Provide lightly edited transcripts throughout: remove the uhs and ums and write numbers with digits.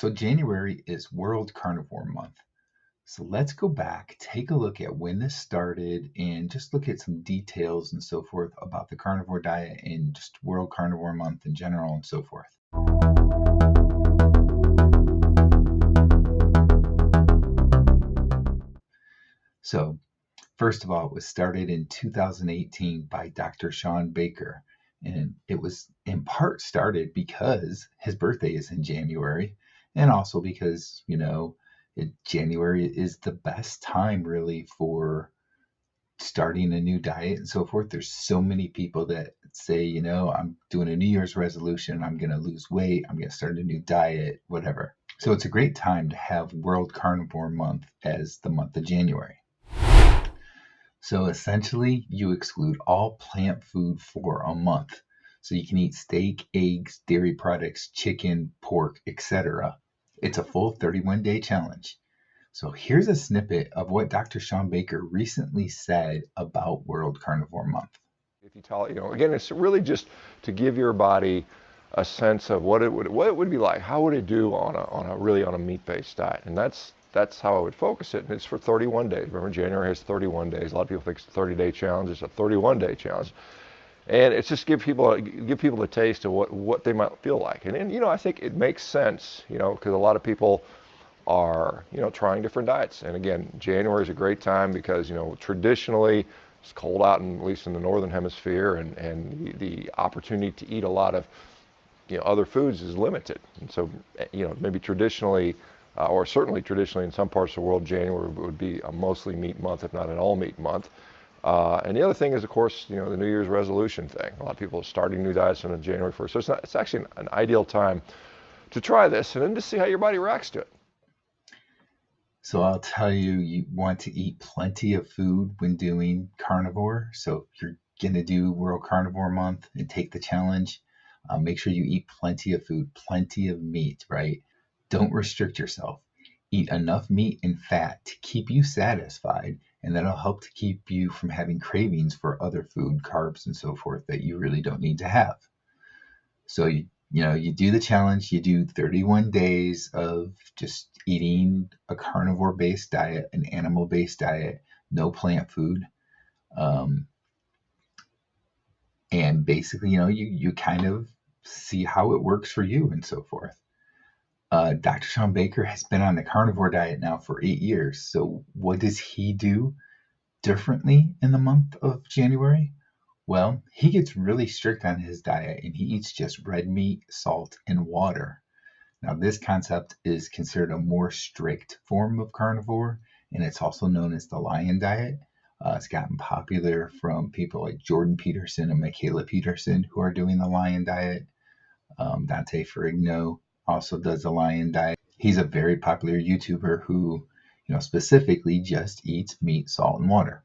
So January is World Carnivore Month. So let's go back, take a look at when this started, and just look at some details and so forth about the carnivore diet and just World Carnivore Month in general and so forth. So first of all, it was started in 2018 by Dr. Shawn Baker. And it was in part started because his birthday is in January, and also because, January is the best time really for starting a new diet and so forth. There's so many people that say, I'm doing a New Year's resolution, I'm going to lose weight, I'm going to start a new diet, whatever. So it's a great time to have World Carnivore Month as the month of January. So essentially, you exclude all plant food for a month. So you can eat steak, eggs, dairy products, chicken, pork, etc. It's a full 31-day challenge. So here's a snippet of what Dr. Shawn Baker recently said about World Carnivore Month. If you tell it, again, it's really just to give your body a sense of what it would be like. How would it do on a meat-based diet? And that's how I would focus it. And it's for 31 days. Remember, January has 31 days. A lot of people think it's a 30-day challenge. It's a 31-day challenge. And it's just give people a taste of what they might feel like. And then, I think it makes sense, because a lot of people are, trying different diets. And again, January is a great time because, traditionally it's cold out, at least in the northern hemisphere, and the opportunity to eat a lot of, other foods is limited. And so, maybe traditionally, or certainly traditionally in some parts of the world, January would be a mostly meat month, if not an all meat month. And the other thing is, of course, the New Year's resolution thing. A lot of people are starting new diets on January 1st. So it's actually an ideal time to try this and then to see how your body reacts to it. So I'll tell you, you want to eat plenty of food when doing carnivore. So if you're going to do World Carnivore Month and take the challenge, make sure you eat plenty of food, plenty of meat, right? Don't restrict yourself. Eat enough meat and fat to keep you satisfied, and that'll help to keep you from having cravings for other food, carbs, and so forth that you really don't need to have. So you do the challenge, you do 31 days of just eating a carnivore-based diet, an animal-based diet, no plant food. And basically, you kind of see how it works for you and so forth. Dr. Shawn Baker has been on the carnivore diet now for 8 years. So what does he do differently in the month of January? Well, he gets really strict on his diet and he eats just red meat, salt, and water. Now, this concept is considered a more strict form of carnivore, and it's also known as the lion diet. It's gotten popular from people like Jordan Peterson and Michaela Peterson, who are doing the lion diet. Dante Ferrigno also does the lion diet. He's a very popular YouTuber who, specifically just eats meat, salt, and water.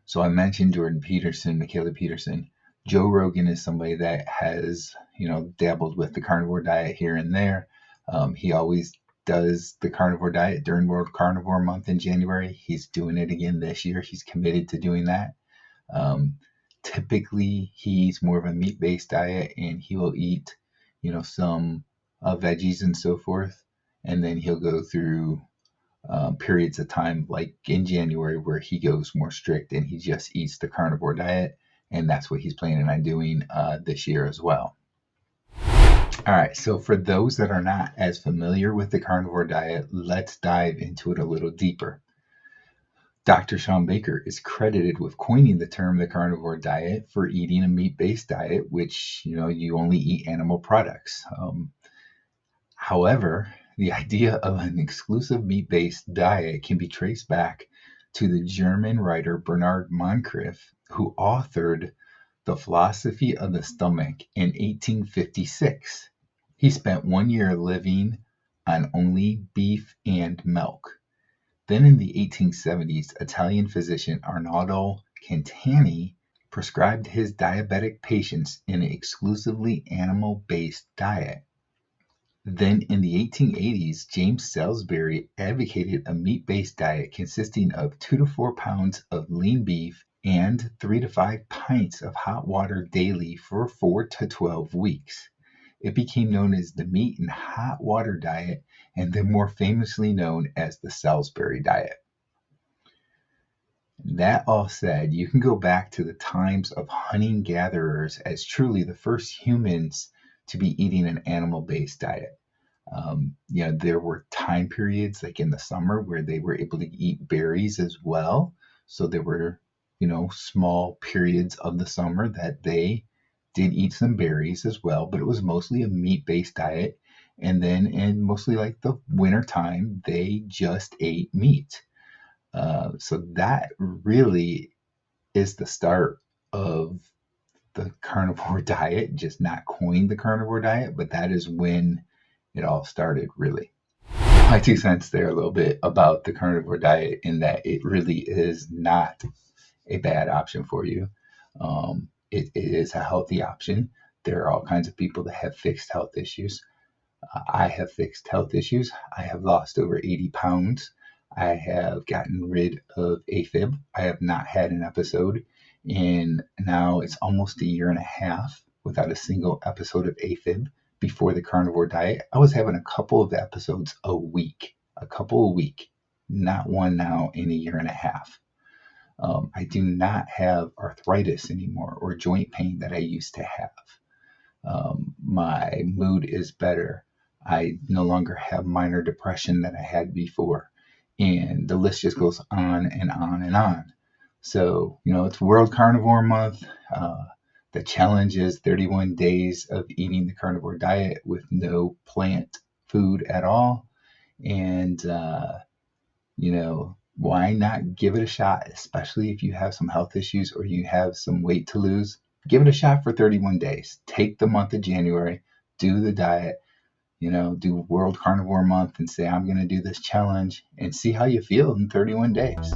So I mentioned Jordan Peterson, Michaela Peterson. Joe Rogan is somebody that has, dabbled with the carnivore diet here and there. He always does the carnivore diet during World Carnivore Month in January. He's doing it again this year. He's committed to doing that. Typically, he eats more of a meat-based diet, and he will eat, some veggies and so forth. And then he'll go through periods of time, like in January, where he goes more strict and he just eats the carnivore diet. And that's what he's planning on doing this year as well. All right, so for those that are not as familiar with the carnivore diet, let's dive into it a little deeper. Dr. Shawn Baker is credited with coining the term the carnivore diet for eating a meat-based diet, which, you only eat animal products. However, the idea of an exclusive meat-based diet can be traced back to the German writer Bernard Moncrief, who authored The Philosophy of the Stomach in 1856. He spent 1 year living on only beef and milk. Then in the 1870s, Italian physician Arnaldo Cantani prescribed his diabetic patients an exclusively animal-based diet. Then in the 1880s, James Salisbury advocated a meat-based diet consisting of 2 to 4 pounds of lean beef and 3 to 5 pints of hot water daily for 4 to 12 weeks. it became known as the meat and hot water diet, and then more famously known as the Salisbury diet. That all said, you can go back to the times of hunting gatherers as truly the first humans to be eating an animal based diet. There were time periods like in the summer where they were able to eat berries as well. So there were, small periods of the summer that they did eat some berries as well, but it was mostly a meat based diet. And then in mostly like the winter time, they just ate meat. So that really is the start of the carnivore diet, just not coined the carnivore diet, but that is when it all started, really. My 2 cents there a little bit about the carnivore diet, in that it really is not a bad option for you. It is a healthy option. There are all kinds of people that have fixed health issues. I have fixed health issues. I have lost over 80 pounds. I have gotten rid of AFib. I have not had an episode in, now it's almost a year and a half without a single episode of AFib. Before the carnivore diet, I was having a couple of episodes a couple a week, not one now in a year and a half. I do not have arthritis anymore or joint pain that I used to have. My mood is better. I no longer have minor depression that I had before. And the list just goes on and on and on. So, it's World Carnivore Month. The challenge is 31 days of eating the carnivore diet with no plant food at all. And, why not give it a shot, especially if you have some health issues or you have some weight to lose? Give it a shot for 31 days. Take the month of January, do the diet, do World Carnivore Month and say, I'm going to do this challenge, and see how you feel in 31 days.